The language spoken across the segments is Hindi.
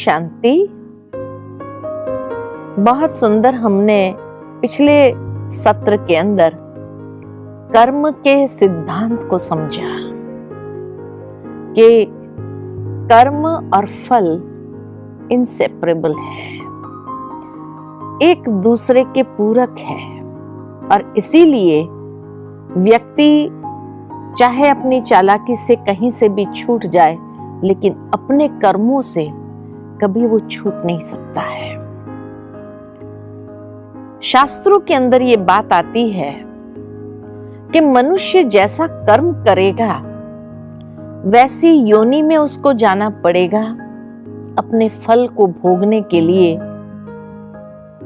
शांति। बहुत सुंदर हमने पिछले सत्र के अंदर कर्म के सिद्धांत को समझा कि कर्म और फल इनसेपरेबल है, एक दूसरे के पूरक है और इसीलिए व्यक्ति चाहे अपनी चालाकी से कहीं से भी छूट जाए, लेकिन अपने कर्मों से कभी वो छूट नहीं सकता है। शास्त्रों के अंदर ये बात आती है कि मनुष्य जैसा कर्म करेगा वैसी योनि में उसको जाना पड़ेगा अपने फल को भोगने के लिए।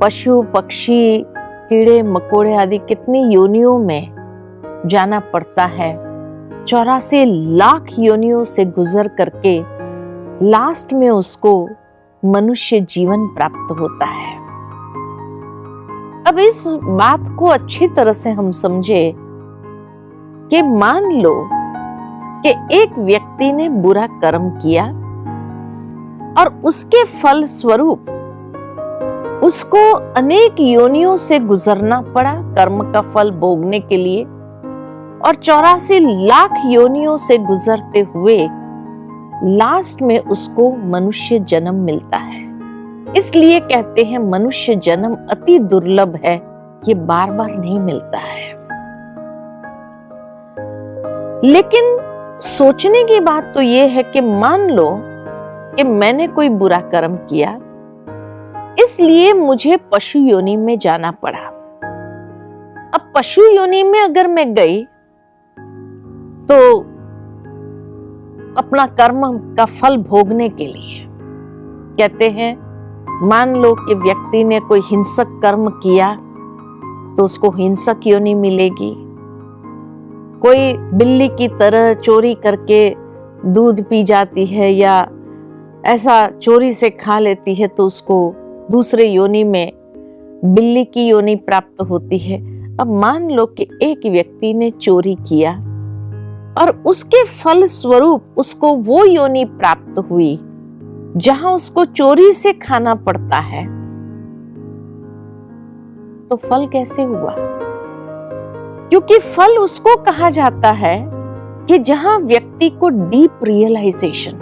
पशु पक्षी कीड़े मकोड़े आदि कितनी योनियों में जाना पड़ता है। 84 लाख योनियों से गुजर करके लास्ट में उसको मनुष्य जीवन प्राप्त होता है। अब इस बात को अच्छी तरह से हम समझे कि मान लो कि एक व्यक्ति ने बुरा कर्म किया और उसके फल स्वरूप उसको अनेक योनियों से गुजरना पड़ा कर्म का फल भोगने के लिए, और 84 लाख योनियों से गुजरते हुए लास्ट में उसको मनुष्य जन्म मिलता है। इसलिए कहते हैं मनुष्य जन्म अति दुर्लभ है, ये बार बार नहीं मिलता है। लेकिन सोचने की बात तो ये है कि मान लो कि मैंने कोई बुरा कर्म किया, इसलिए मुझे पशु योनि में जाना पड़ा। अब पशु योनि में अगर मैं गई तो अपना कर्म का फल भोगने के लिए, कहते हैं मान लो कि व्यक्ति ने कोई हिंसक कर्म किया तो उसको हिंसक योनि मिलेगी। कोई बिल्ली की तरह चोरी करके दूध पी जाती है या ऐसा चोरी से खा लेती है तो उसको दूसरे योनि में बिल्ली की योनि प्राप्त होती है। अब मान लो कि एक व्यक्ति ने चोरी किया और उसके फल स्वरूप उसको वो योनि प्राप्त हुई जहां उसको चोरी से खाना पड़ता है, तो फल कैसे हुआ? क्योंकि फल उसको कहा जाता है कि जहां व्यक्ति को डीप रियलाइजेशन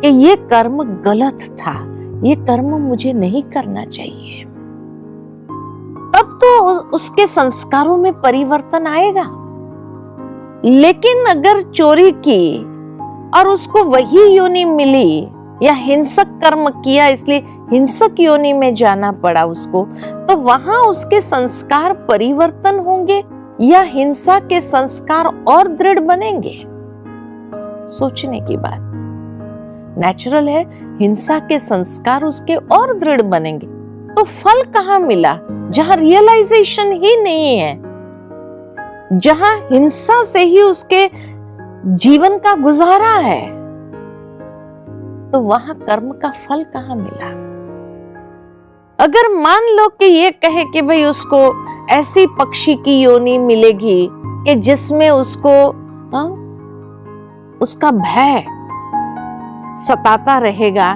कि ये कर्म गलत था, ये कर्म मुझे नहीं करना चाहिए, तब तो उसके संस्कारों में परिवर्तन आएगा। लेकिन अगर चोरी की और उसको वही योनि मिली या हिंसक कर्म किया इसलिए हिंसक योनि में जाना पड़ा उसको, तो वहां उसके संस्कार परिवर्तन होंगे या हिंसा के संस्कार और दृढ़ बनेंगे? सोचने की बात। नेचुरल है, हिंसा के संस्कार उसके और दृढ़ बनेंगे। तो फल कहां मिला? जहां रियलाइजेशन ही नहीं है, जहां हिंसा से ही उसके जीवन का गुजारा है, तो वहां कर्म का फल कहां मिला? अगर मान लो कि ये कहे कि भाई उसको ऐसी पक्षी की योनि मिलेगी कि जिसमें उसको उसका भय सताता रहेगा,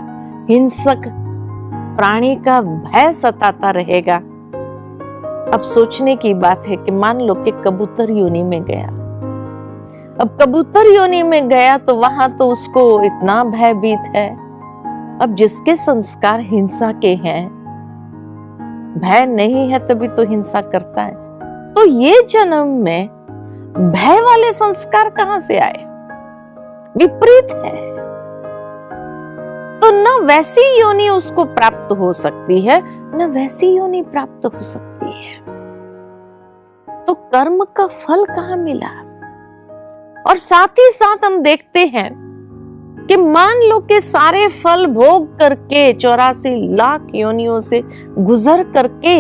हिंसक प्राणी का भय सताता रहेगा। अब सोचने की बात है कि मान लो कि कबूतर योनि में गया। अब कबूतर योनि में गया तो वहां तो उसको इतना भयभीत है। अब जिसके संस्कार हिंसा के हैं, भय नहीं है तभी तो हिंसा करता है, तो ये जन्म में भय वाले संस्कार कहां से आए? विपरीत है। तो न वैसी योनि उसको प्राप्त हो सकती है, न वैसी योनि प्राप्त हो सकती है। तो कर्म का फल कहां मिला? और साथ ही साथ हम देखते हैं कि मान लो कि सारे फल भोग करके 84 लाख योनियों से गुजर करके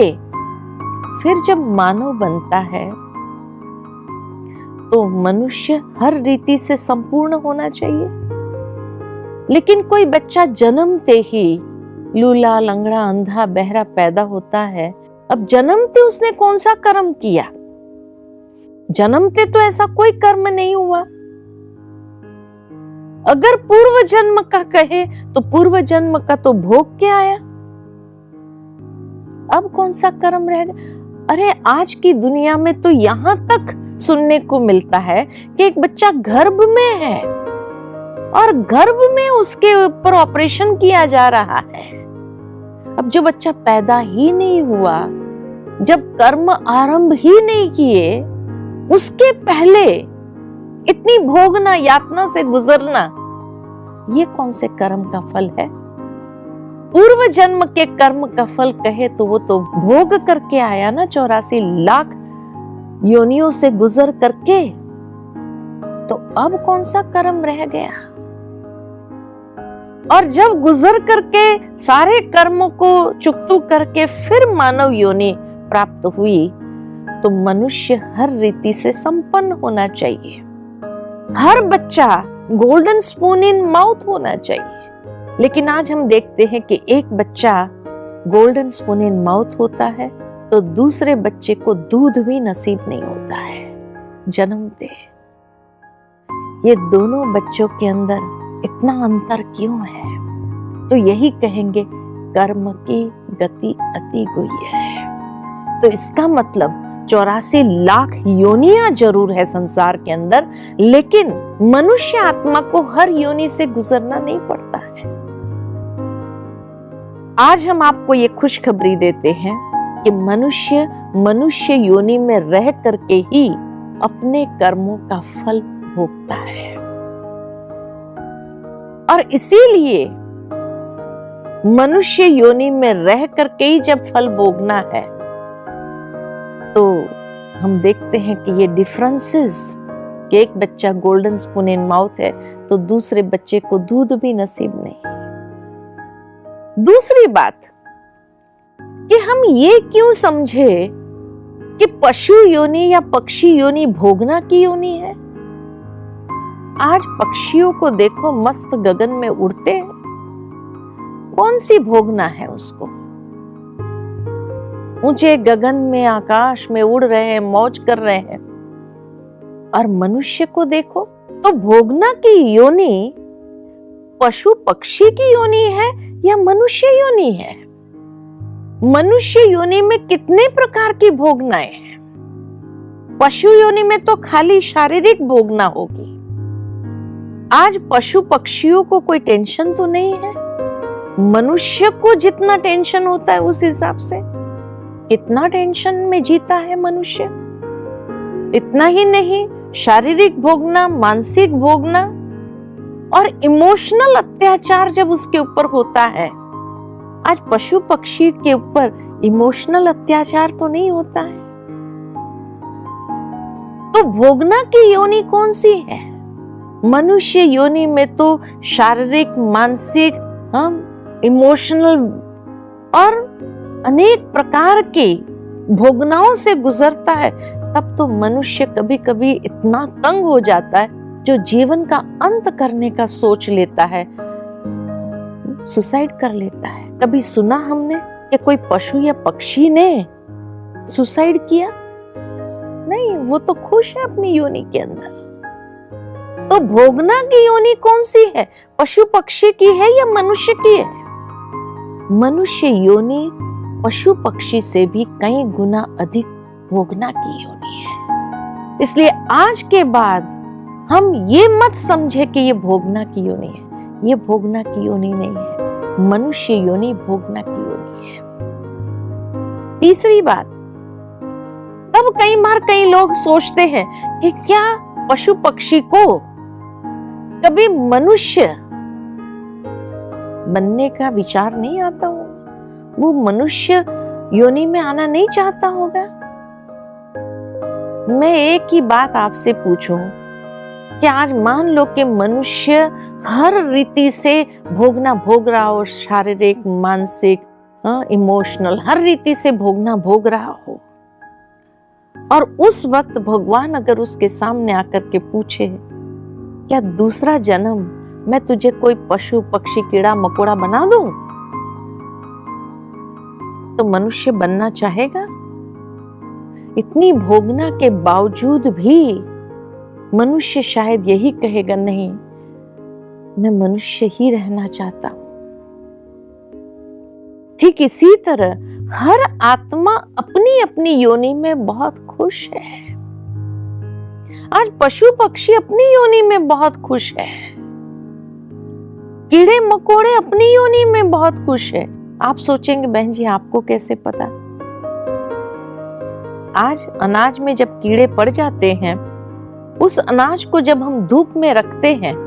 फिर जब मानव बनता है तो मनुष्य हर रीति से संपूर्ण होना चाहिए। लेकिन कोई बच्चा जन्मते ही लूला लंगड़ा अंधा बहरा पैदा होता है। अब जन्मते उसने कौन सा कर्म किया? जन्मते तो ऐसा कोई कर्म नहीं हुआ। अगर पूर्व जन्म का कहे तो पूर्व जन्म का तो भोग के आया, अब कौन सा कर्म रह गया? अरे आज की दुनिया में तो यहां तक सुनने को मिलता है कि एक बच्चा गर्भ में है और गर्भ में उसके ऊपर ऑपरेशन किया जा रहा है। अब जो बच्चा पैदा ही नहीं हुआ, जब कर्म आरंभ ही नहीं किए, उसके पहले इतनी भोगना, यातना से गुजरना, ये कौन से कर्म का फल है? पूर्व जन्म के कर्म का फल कहे तो वो तो भोग करके आया ना, 84 लाख योनियों से गुजर करके। तो अब कौन सा कर्म रह गया? और जब गुजर करके सारे कर्मों को चुकतू करके फिर मानव योनि प्राप्त हुई, तो मनुष्य हर रीति से संपन्न होना चाहिए। हर बच्चा गोल्डन स्पून इन माउथ होना चाहिए। लेकिन आज हम देखते हैं कि एक बच्चा गोल्डन स्पून इन माउथ होता है तो दूसरे बच्चे को दूध भी नसीब नहीं होता है जन्मते। ये दोनों बच्चों के अंदर इतना अंतर क्यों है? तो यही कहेंगे कर्म की गति अति गुह्य है। तो इसका मतलब 84 लाख योनियां जरूर है संसार के अंदर, लेकिन मनुष्य आत्मा को हर योनि से गुजरना नहीं पड़ता है। आज हम आपको ये खुशखबरी देते हैं कि मनुष्य योनि में रह करके ही अपने कर्मों का फल भोगता है। और इसीलिए मनुष्य योनि में रह करके ही जब फल भोगना है, तो हम देखते हैं कि ये डिफरेंसेस, कि एक बच्चा गोल्डन स्पून इन माउथ है तो दूसरे बच्चे को दूध भी नसीब नहीं। दूसरी बात कि हम ये क्यों समझे कि पशु योनि या पक्षी योनि भोगना की योनि है? आज पक्षियों को देखो, मस्त गगन में उड़ते हैं, कौन सी भोगना है उसको? ऊंचे गगन में, आकाश में उड़ रहे हैं, मौज कर रहे हैं। और मनुष्य को देखो तो भोगना की योनि पशु पक्षी की योनि है या मनुष्य योनि है? मनुष्य योनि में कितने प्रकार की भोगनाएं हैं? पशु योनि में तो खाली शारीरिक भोगना होगी। आज पशु पक्षियों को कोई टेंशन तो नहीं है। मनुष्य को जितना टेंशन होता है उस हिसाब से कितना टेंशन में जीता है मनुष्य। इतना ही नहीं, शारीरिक भोगना, मानसिक भोगना और इमोशनल अत्याचार जब उसके ऊपर होता है। आज पशु पक्षी के ऊपर इमोशनल अत्याचार तो नहीं होता है। तो भोगना की योनि कौन सी है? मनुष्य योनि में तो शारीरिक, मानसिक, इमोशनल और अनेक प्रकार के भोगनाओं से गुजरता है। तब तो मनुष्य कभी कभी इतना तंग हो जाता है जो जीवन का अंत करने का सोच लेता है, सुसाइड कर लेता है। कभी सुना हमने कि कोई पशु या पक्षी ने सुसाइड किया? नहीं, वो तो खुश है अपनी योनि के अंदर। तो भोगना की योनि कौन सी है? पशु पक्षी की है या मनुष्य की है? मनुष्य योनि पशु पक्षी से भी कई गुना अधिक भोगना की योनि है। इसलिए आज के बाद हम ये मत समझे कि ये भोगना की योनि है। ये भोगना की योनि नहीं है, मनुष्य योनि भोगना की योनि है। तीसरी बात, तब कई बार कई लोग सोचते हैं कि क्या पशु पक्षी को कभी मनुष्य बनने का विचार नहीं आता हो? वो मनुष्य योनि में आना नहीं चाहता होगा? मैं एक ही बात आपसे पूछूं कि आज मान लो कि मनुष्य हर रीति से भोगना भोग रहा हो, शारीरिक, मानसिक, इमोशनल, हर रीति से भोगना भोग रहा हो, और उस वक्त भगवान अगर उसके सामने आकर के पूछे क्या दूसरा जन्म मैं तुझे कोई पशु पक्षी कीड़ा मकोड़ा बना दूं, तो मनुष्य बनना चाहेगा? इतनी भोगना के बावजूद भी मनुष्य शायद यही कहेगा, नहीं, मैं मनुष्य ही रहना चाहता हूं। ठीक इसी तरह हर आत्मा अपनी अपनी योनि में बहुत खुश है। आज पशु पक्षी अपनी योनि में बहुत खुश है, कीड़े मकोड़े अपनी योनि में बहुत खुश है। आप सोचेंगे बहन जी आपको कैसे पता? आज अनाज में जब कीड़े पड़ जाते हैं, उस अनाज को जब हम धूप में रखते हैं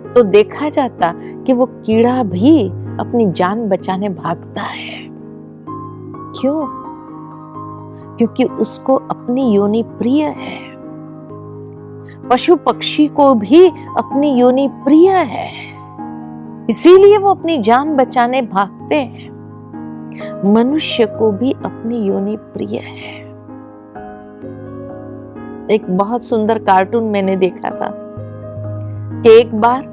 तो देखा जाता कि वो कीड़ा भी अपनी जान बचाने भागता है। क्यों? क्योंकि उसको अपनी योनि प्रिय है। पशु पक्षी को भी अपनी योनि प्रिय है, इसीलिए वो अपनी जान बचाने भागते हैं। मनुष्य को भी अपनी योनि प्रिय है। एक बहुत सुंदर कार्टून मैंने देखा था कि एक बार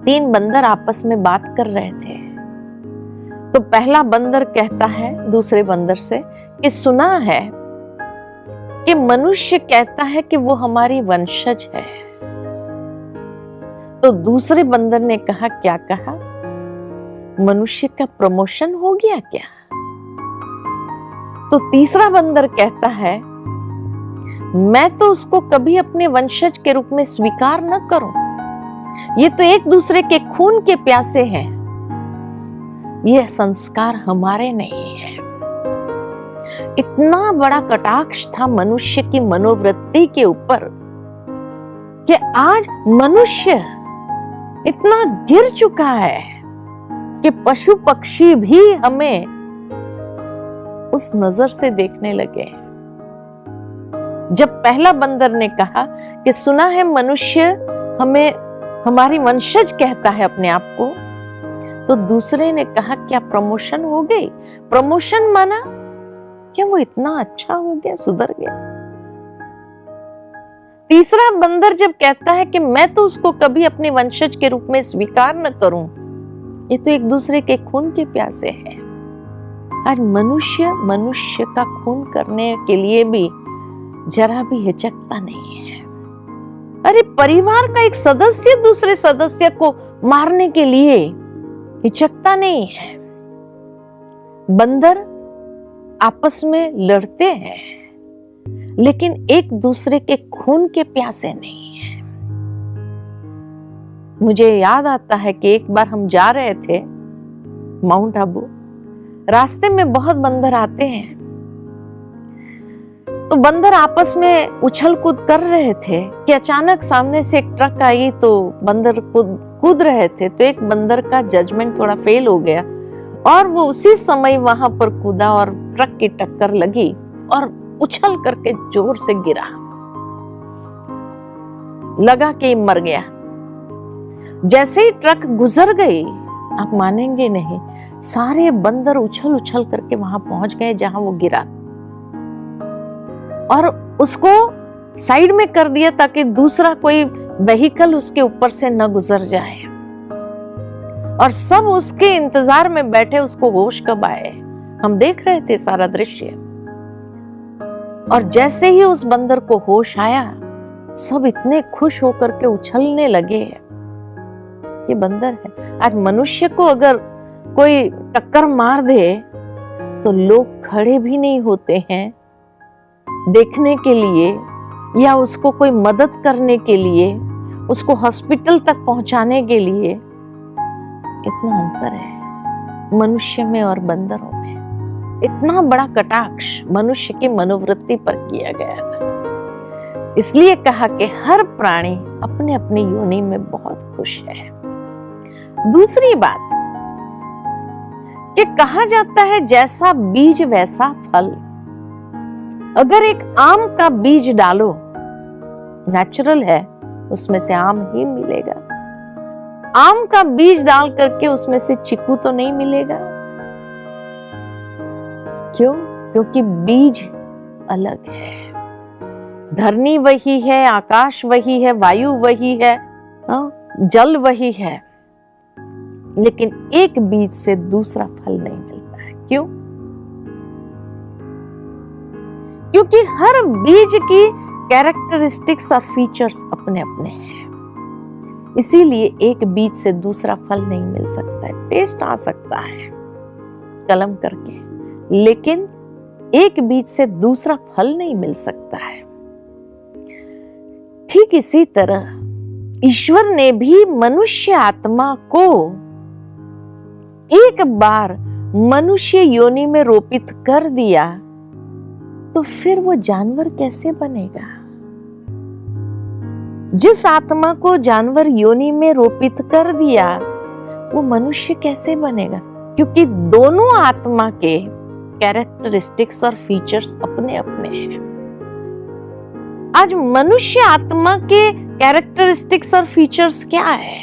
3 बंदर आपस में बात कर रहे थे। तो पहला बंदर कहता है दूसरे बंदर से कि सुना है कि मनुष्य कहता है कि वो हमारी वंशज है। तो दूसरे बंदर ने कहा, क्या कहा? मनुष्य का प्रमोशन हो गया क्या? तो तीसरा बंदर कहता है, मैं तो उसको कभी अपने वंशज के रूप में स्वीकार न करूं। ये तो एक दूसरे के खून के प्यासे हैं। ये संस्कार हमारे नहीं है। इतना बड़ा कटाक्ष था मनुष्य की मनोवृत्ति के ऊपर कि आज मनुष्य इतना गिर चुका है कि पशु पक्षी भी हमें उस नजर से देखने लगे। जब पहला बंदर ने कहा कि सुना है मनुष्य हमें हमारी वंशज कहता है अपने आप को, तो दूसरे ने कहा क्या प्रमोशन हो गई? प्रमोशन माना क्या वो इतना अच्छा हो गया, सुधर गया? तीसरा बंदर जब कहता है कि मैं तो उसको कभी अपने वंशज के रूप में स्वीकार न करूं, ये तो एक दूसरे के खून के प्यासे हैं। आज मनुष्य मनुष्य का खून करने के लिए भी जरा भी हिचकता नहीं है। अरे परिवार का एक सदस्य दूसरे सदस्य को मारने के लिए हिचकता नहीं है। बंदर आपस में लड़ते हैं लेकिन एक दूसरे के खून के प्यासे नहीं है। मुझे याद आता है कि एक बार हम जा रहे थे माउंट आबू, रास्ते में बहुत बंदर आते हैं। तो बंदर आपस में उछल कूद कर रहे थे कि अचानक सामने से एक ट्रक आई, तो बंदर कूद रहे थे। तो एक बंदर का जजमेंट थोड़ा फेल हो गया और वो उसी समय वहां पर कूदा और ट्रक की टक्कर लगी और उछल करके जोर से गिरा, लगा कि मर गया। जैसे ही ट्रक गुजर गई, आप मानेंगे नहीं, सारे बंदर उछल उछल करके वहां पहुंच गए जहां वो गिरा और उसको साइड में कर दिया ताकि दूसरा कोई व्हीकल उसके ऊपर से न गुजर जाए। और सब उसके इंतजार में बैठे, उसको होश कब आए। हम देख रहे थे सारा दृश्य। और जैसे ही उस बंदर को होश आया, सब इतने खुश होकर के उछलने लगे। ये बंदर है। आज मनुष्य को अगर कोई टक्कर मार दे तो लोग खड़े भी नहीं होते हैं देखने के लिए या उसको कोई मदद करने के लिए, उसको हॉस्पिटल तक पहुंचाने के लिए। इतना अंतर है मनुष्य में और बंदरों में। इतना बड़ा कटाक्ष मनुष्य की मनोवृत्ति पर किया गया था। इसलिए कहा कि हर प्राणी अपने अपने योनि में बहुत खुश है। दूसरी बात कि कहा जाता है जैसा बीज वैसा फल। अगर एक आम का बीज डालो, नेचुरल है, उसमें से आम ही मिलेगा। आम का बीज डाल करके उसमें से चीकू तो नहीं मिलेगा। क्यों? क्योंकि बीज अलग है। धरनी वही है, आकाश वही है, वायु वही है, जल वही है, लेकिन एक बीज से दूसरा फल नहीं मिलता है। क्यों? क्योंकि हर बीज की कैरेक्टरिस्टिक्स और फीचर्स अपने अपने हैं। इसीलिए एक बीज से दूसरा फल नहीं मिल सकता है। टेस्ट आ सकता है कलम करके, लेकिन एक बीज से दूसरा फल नहीं मिल सकता है। ठीक इसी तरह ईश्वर ने भी मनुष्य आत्मा को एक बार मनुष्य योनि में रोपित कर दिया, तो फिर वो जानवर कैसे बनेगा? जिस आत्मा को जानवर योनि में रोपित कर दिया, वो मनुष्य कैसे बनेगा? क्योंकि दोनों आत्मा के कैरेक्टरिस्टिक्स और फीचर्स अपने अपने हैं। आज मनुष्य आत्मा के कैरेक्टरिस्टिक्स और फीचर्स क्या है?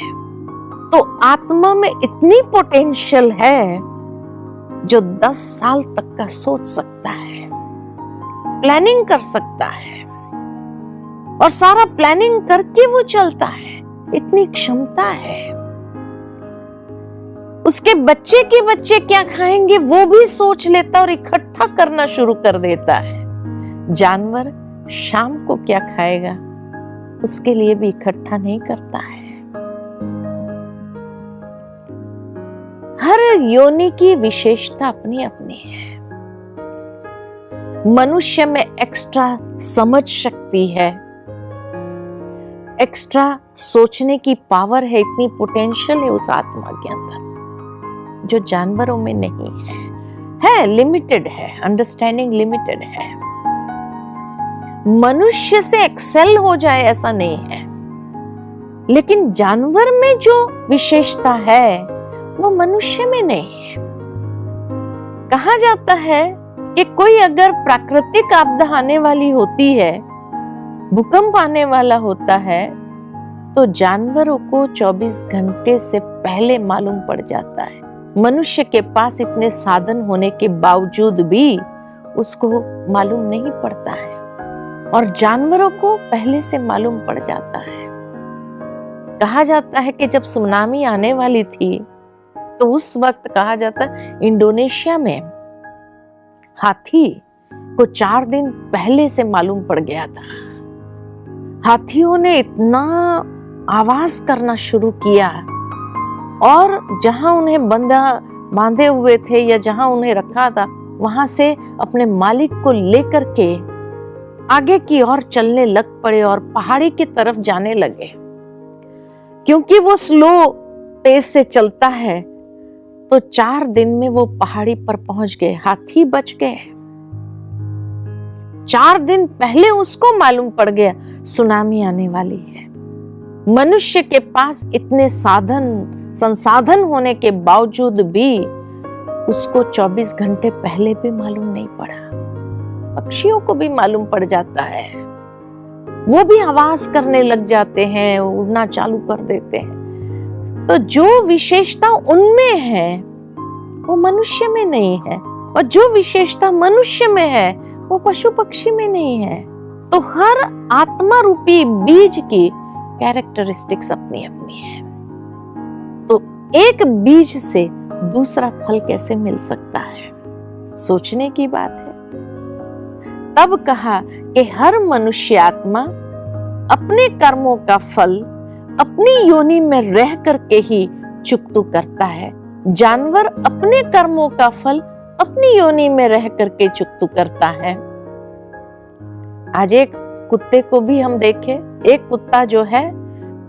तो आत्मा में इतनी पोटेंशियल है जो 10 साल तक का सोच सकता है, प्लानिंग कर सकता है और सारा प्लानिंग करके वो चलता है। इतनी क्षमता है। उसके बच्चे के बच्चे क्या खाएंगे वो भी सोच लेता और इकट्ठा करना शुरू कर देता है। जानवर शाम को क्या खाएगा उसके लिए भी इकट्ठा नहीं करता है। हर योनि की विशेषता अपनी अपनी है। मनुष्य में एक्स्ट्रा समझ शक्ति है, एक्स्ट्रा सोचने की पावर है, इतनी पोटेंशियल है उस आत्मा के अंदर जो जानवरों में नहीं है लिमिटेड है, अंडरस्टैंडिंग लिमिटेड है। मनुष्य से एक्सेल हो जाए ऐसा नहीं है, लेकिन जानवर में जो विशेषता है वो मनुष्य में नहीं है। कहा जाता है कि कोई अगर प्राकृतिक आपदा आने वाली होती है, भूकंप आने वाला होता है, तो जानवरों को 24 घंटे से पहले मालूम पड़ जाता है। मनुष्य के पास इतने साधन होने के बावजूद भी उसको मालूम नहीं पड़ता है, और जानवरों को पहले से मालूम पड़ जाता है। कहा जाता है कि जब सुनामी आने वाली थी तो उस वक्त कहा जाता है इंडोनेशिया में हाथी को 4 दिन पहले से मालूम पड़ गया था। हाथियों ने इतना आवाज करना शुरू किया और जहां उन्हें बांधे हुए थे या जहां उन्हें रखा था वहां से अपने मालिक को लेकर के आगे की ओर चलने लग पड़े और पहाड़ी की तरफ जाने लगे। क्योंकि वो स्लो पेस से चलता है तो 4 दिन में वो पहाड़ी पर पहुंच गए। हाथी बच गए। 4 दिन पहले उसको मालूम पड़ गया सुनामी आने वाली है। मनुष्य के पास इतने संसाधन होने के बावजूद भी उसको 24 घंटे पहले भी मालूम नहीं पड़ा। पक्षियों को भी मालूम पड़ जाता है, वो भी आवाज करने लग जाते हैं, उड़ना चालू कर देते हैं। तो जो विशेषता उनमें है वो मनुष्य में नहीं है, और जो विशेषता मनुष्य में है वो पशु पक्षी में नहीं है। तो हर आत्मा रूपी बीज की कैरेक्टरिस्टिक्स अपनी अपनी है। तो एक बीज से दूसरा फल कैसे मिल सकता है? सोचने की बात है। तब कहा कि हर मनुष्य आत्मा अपने कर्मों का फल अपनी योनि में रह करके ही चुकता करता है। जानवर अपने कर्मों का फल अपनी योनि में रह करके चुकता करता है। आज एक कुत्ते को भी हम देखें, एक कुत्ता जो है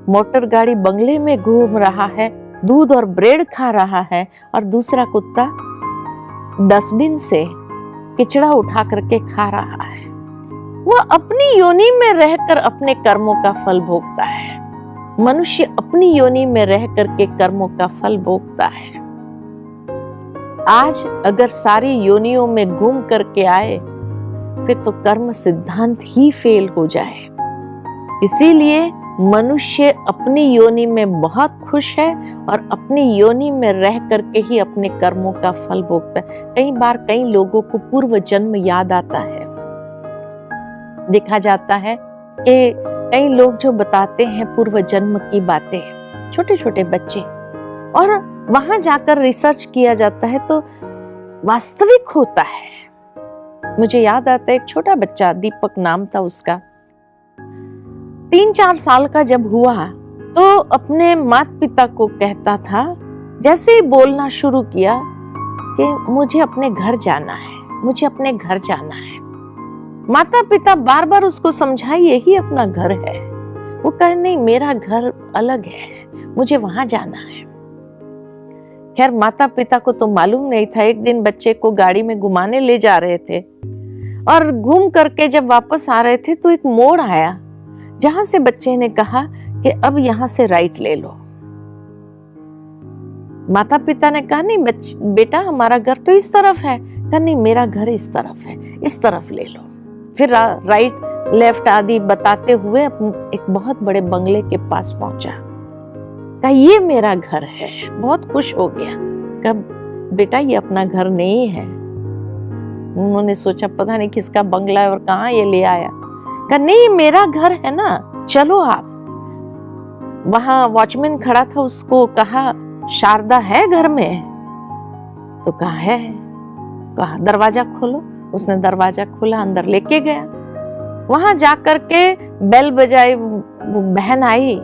मोटर गाड़ी बंगले में घूम रहा है, दूध और ब्रेड खा रहा है, और दूसरा कुत्ता डस्टबिन से किचड़ा उठा करके खा रहा है। वो अपनी योनि में रहकर अपने कर्मों का फल भोगता है। मनुष्य अपनी योनि में रह करके कर्मों का फल भोगता है। आज अगर सारी योनियों में घूम करके आए फिर तो कर्म सिद्धांत ही फेल हो जाए। इसीलिए मनुष्य अपनी योनि में बहुत खुश है और अपनी योनि में रह करके ही अपने कर्मों का फल भोगता है। कई बार कई लोगों को पूर्व जन्म याद आता है। देखा जाता है कि कई लोग जो बताते हैं पूर्व जन्म की बातें, छोटे छोटे बच्चे, और वहां जाकर रिसर्च किया जाता है तो वास्तविक होता है। मुझे याद आता है एक छोटा बच्चा, दीपक नाम था उसका, 3-4 साल का जब हुआ तो अपने माता पिता को कहता था, जैसे ही बोलना शुरू किया कि मुझे अपने घर जाना है, मुझे अपने घर जाना है। माता पिता बार बार उसको समझाए यही अपना घर है। वो कहे नहीं, मेरा घर अलग है, मुझे वहां जाना है। खैर माता पिता को तो मालूम नहीं था। एक दिन बच्चे को गाड़ी में घुमाने ले जा रहे थे और घूम करके जब वापस आ रहे थे तो एक मोड़ आया जहां से बच्चे ने कहा कि अब यहां से राइट ले लो। माता पिता ने कहा नहीं बेटा, हमारा घर तो इस तरफ है। कहा नहीं, मेरा घर इस तरफ है, इस तरफ ले लो। फिर राइट लेफ्ट आदि बताते हुए एक बहुत बड़े बंगले के पास पहुंचा। कहा ये मेरा घर है। बहुत खुश हो गया। कहा बेटा ये अपना घर नहीं है। उन्होंने सोचा पता नहीं किसका बंगला है और कहाँ ये ले आया। कहा नहीं मेरा घर है ना, चलो आप। वहां वॉचमैन खड़ा था, उसको कहा शारदा है घर में? तो कहा है। कहा दरवाजा खोलो। उसने दरवाजा खोला, अंदर लेके गया। वहां जाकर के बेल बजाई, वो बहन आई।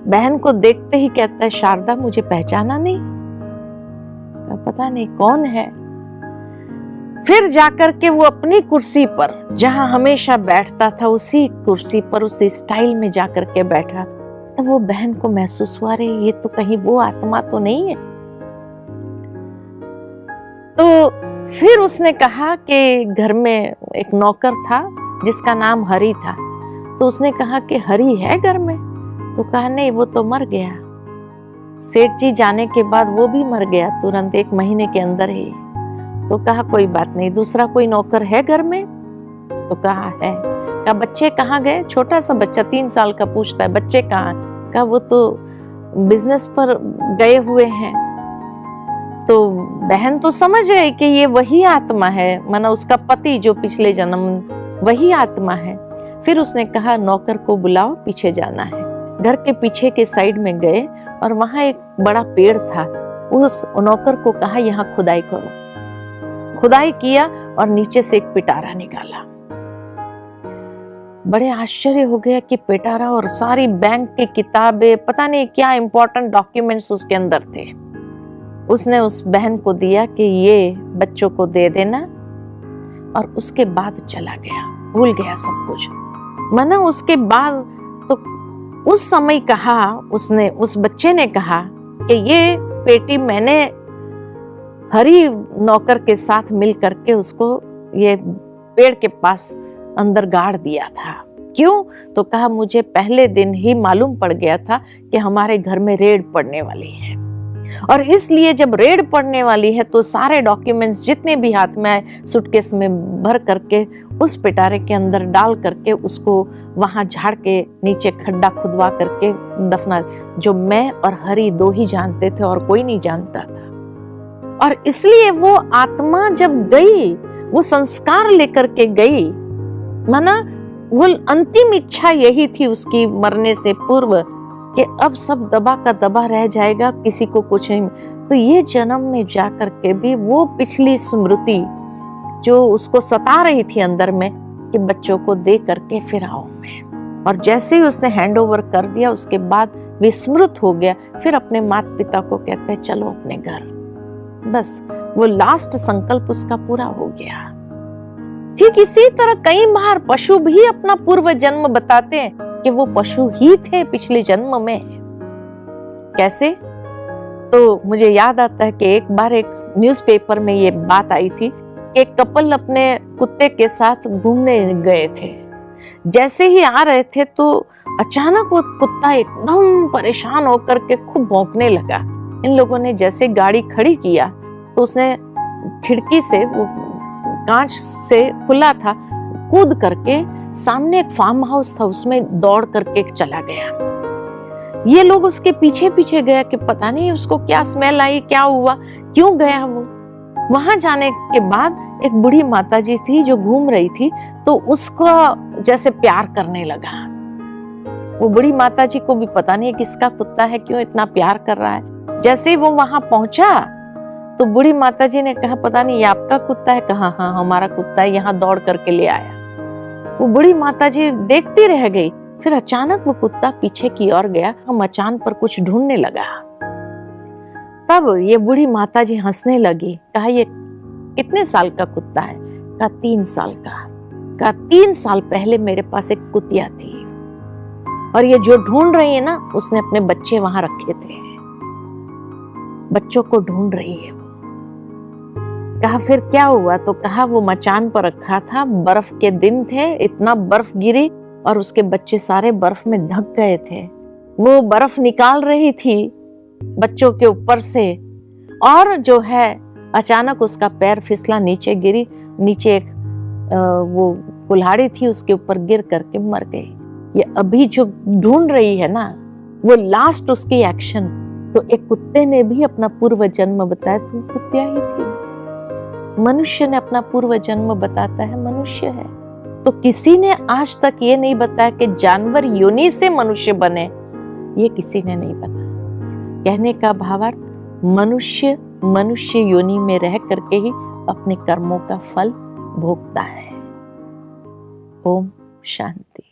बहन को देखते ही कहता है शारदा मुझे पहचाना नहीं? पता नहीं कौन है। फिर जाकर के वो अपनी कुर्सी पर जहां हमेशा बैठता था उसी कुर्सी पर उसी स्टाइल में जाकर के बैठा। तब वो बहन को महसूस हुआ रे ये तो कहीं वो आत्मा तो नहीं है। तो फिर उसने कहा कि घर में एक नौकर था जिसका नाम हरि था। तो उसने कहा कि हरि है घर में? तो कहा नहीं, वो तो मर गया। सेठ जी जाने के बाद वो भी मर गया तुरंत, 1 महीने के अंदर ही। तो कहा कोई बात नहीं, दूसरा कोई नौकर है घर में? तो कहा है। कहा बच्चे कहाँ गए? छोटा सा बच्चा 3 साल का पूछता है बच्चे कहाँ? कहा वो तो बिजनेस पर गए हुए हैं। तो बहन तो समझ गई कि ये वही आत्मा है, माना उसका पति जो पिछले जन्म, वही आत्मा है। फिर उसने कहा नौकर को बुलाओ, पीछे जाना है। घर के पीछे के साइड में गए और वहां एक बड़ा पेड़ था। उस नौकर को कहा यहाँ खुदाई करो। खुदाई किया और नीचे से एक पिटारा निकाला। बड़े आश्चर्य हो गया कि पिटारा और सारी बैंक की किताबें, पता नहीं क्या इंपॉर्टेंट डॉक्यूमेंट्स उसके अंदर थे। उसने उस बहन को दिया कि ये बच्चों को दे देना, और उसके बाद चला गया, भूल गया सब कुछ। माना उसके बाद तो उस समय कहा उसने, उस बच्चे ने कहा कि ये पेटी मैंने हरी नौकर के साथ मिल करके उसको ये पेड़ के पास अंदर गाड़ दिया था। क्यों? तो कहा मुझे पहले दिन ही मालूम पड़ गया था कि हमारे घर में रेड पड़ने वाली है, और इसलिए जब रेड पड़ने वाली है तो सारे डॉक्यूमेंट्स जितने भी हाथ में आए सूटकेस में भर करके उस पिटारे के अंदर डाल करके उसको वहां झाड़ के नीचे खड्डा खुदवा करके दफना, जो मैं और हरी 2 ही जानते थे और कोई नहीं जानता था। और इसलिए वो आत्मा जब गई, वो संस्कार लेकर के गई, माना वो अंतिम इच्छा यही थी उसकी मरने से पूर्व कि अब सब दबा का दबा रह जाएगा, किसी को कुछ नहीं। तो ये जन्म में जाकर के भी वो पिछली स्मृति जो उसको सता रही थी अंदर में कि बच्चों को दे करके फिर आओ मैं, और जैसे ही उसने हैंड ओवर कर दिया उसके बाद विस्मृत हो गया। फिर अपने माता पिता को कहते हैं चलो अपने घर। बस वो लास्ट संकल्प उसका पूरा हो गया। ठीक इसी तरह कई बार पशु भी अपना पूर्व जन्म बताते हैं कि वो पशु ही थे पिछले जन्म में। कैसे? तो मुझे याद आता है कि एक बार एक न्यूज़पेपर में ये बात आई थी कि एक कपल अपने कुत्ते के साथ घूमने गए थे। जैसे ही आ रहे थे तो अचानक वो कुत्ता एकदम परेशान होकर के खूब भौंकने लगा। इन लोगों ने जैसे गाड़ी खड़ी किया तो उसने खिड़की से, वो कांच से खुला था, कूद करके सामने एक फार्म हाउस था उसमें दौड़ करके चला गया। ये लोग उसके पीछे पीछे गए कि पता नहीं उसको क्या स्मेल आई, क्या हुआ, क्यों गया वो। वहां जाने के बाद एक बूढ़ी माताजी थी जो घूम रही थी, तो उसको जैसे प्यार करने लगा। वो बूढ़ी माताजी को भी पता नहीं किसका कुत्ता है, क्यों इतना प्यार कर रहा है। जैसे ही वो वहां पहुंचा तो बूढ़ी माताजी ने कहा पता नहीं ये आपका कुत्ता है? कहा हाँ हमारा कुत्ता है, यहाँ दौड़ करके ले आया। वो बूढ़ी माताजी देखती रह गई। फिर अचानक वो कुत्ता पीछे की ओर गया, मचान पर कुछ ढूंढने लगा। तब ये बूढ़ी माता जी हंसने लगी। कहा, ये कितने साल का कुत्ता है? कहा, 3 साल का। कहा, 3 साल पहले मेरे पास एक कुतिया थी और ये जो ढूंढ रही है ना, उसने अपने बच्चे वहां रखे थे, बच्चों को ढूंढ रही है वो। कहा, फिर क्या हुआ? तो कहा, वो मचान पर रखा था, बर्फ के दिन थे, इतना बर्फ गिरी और उसके बच्चे सारे बर्फ में ढक गए थे। वो बर्फ निकाल रही थी बच्चों के ऊपर से, और जो है अचानक उसका पैर फिसला, नीचे गिरी। नीचे एक वो कुल्हाड़ी थी, उसके ऊपर गिर करके मर गई। ये अभी जो ढूंढ रही है ना, वो लास्ट उसकी एक्शन। तो एक कुत्ते ने भी अपना पूर्व जन्म बताया, तुम कुत्तिया ही थी। मनुष्य ने अपना पूर्व जन्म बताता है, मनुष्य है। तो किसी ने आज तक ये नहीं बताया कि जानवर योनि से मनुष्य बने, ये किसी ने नहीं बताया। कहने का भावार्थ, मनुष्य योनि में रह करके ही अपने कर्मों का फल भोगता है। ओम शांति।